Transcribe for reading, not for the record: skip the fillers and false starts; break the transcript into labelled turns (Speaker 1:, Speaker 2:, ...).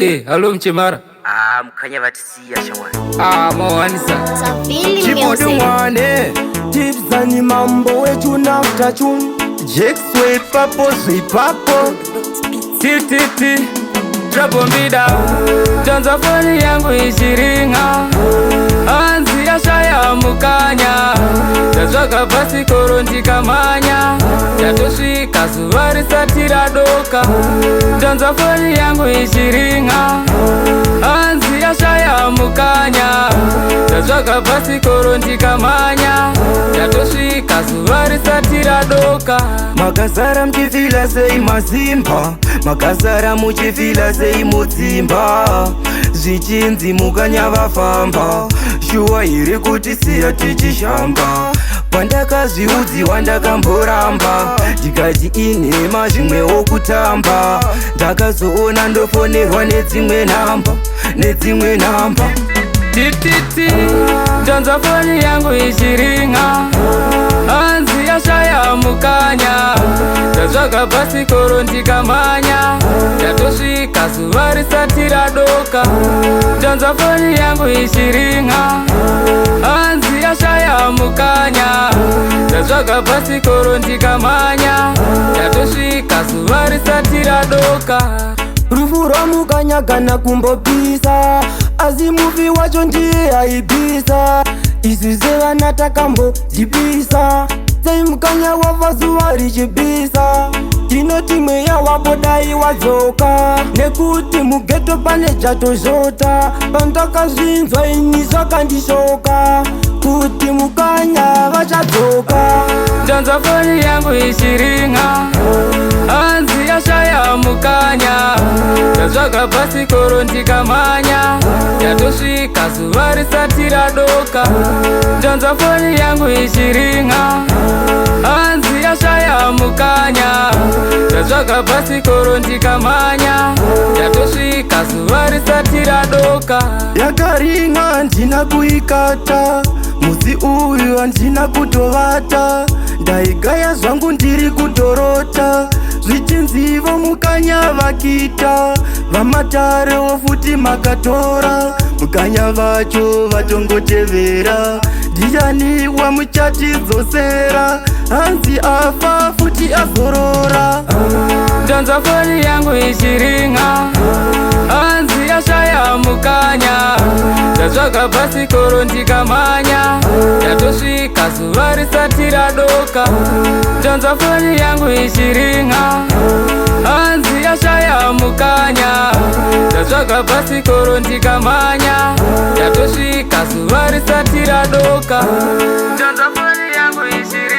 Speaker 1: Halo Mchemara.
Speaker 2: Mkanya vatisiya shawani.
Speaker 1: Mawanisa.
Speaker 3: Chimudu mwane tipsani mambo wetu nafta chun Jexwe papo zipapo
Speaker 1: Tititi Trouble mbida Tanzafoni yangu ishiringa Anzi ashaya mukanya Tazwaka basi koronti kamanya Yatoshika suvari satira doka Tanzafoni yangu ishiringa Anzi ashaya mukanya Tazwaka basi koronti kamanya Yatoshika suvari satira doka
Speaker 3: Makazara mchifila sei mazimba Makazara muchifila sei mudzimba Zvichinzi mukanya vafamba Shuwa iri kuti siya tichishamba Pandakazviudzi wandakamboramba Ndikati inhema zvimwewo kutamba Ndakazoona ndofonerwa nedzimwe namba
Speaker 1: Tititi Tanzafoni yangu ishiringa Anzi ashaya mukanya Tazwaka basi koronti kamanya Yatoshika suvari satira doka Tanzafoni yangu ishiringa Anzi ashaya mukanya Tazwaka basi koronti kamanya Yatoshika suvari satira doka
Speaker 3: Rufuro mukanya kana kumbopisa Asi muvi wacho ndiye aibisa Isuze vana takambo jipisa Sei mukanya wafa zuva richipisa Tinoti mweya wapo dai wadzoka Nekuti mugeto pane jatozhota Pandakazvinzwa ini zvakandishoka Kuti mukanya vachadzoka
Speaker 1: Tanzafoni yangu ishiringa Anzi ashaya mukanya Tazwaka basi koronti kamanya Yatoshika suvari satira doka Tanzafoni yangu ishiringa Anzi ashaya mukanya Tazwaka basi koronti kamanya Yatoshika suvari satira doka
Speaker 3: Yakaringa handina kuikata Muzi uyu handina kutovata Ndaigaya zvangu ndiri kudorota Zvichinzivo mukanya vakita Vamatarewo futi makatora Mukanya vacho vatongotevera Ndichaniwa muchatidzosera Hanzi afa futi azorora
Speaker 1: Tanzafoni yangu ishiringa Anzi ashaya mukanya Tazwaka basi koronti kamanya Yatoshika suvari satira doka Tanzafoni yangu ishiringa Anzi ashaya mukanya Tazwaka basi koronti kamanya Yatoshika suvari satira doka Tanzafoni yangu ishiringa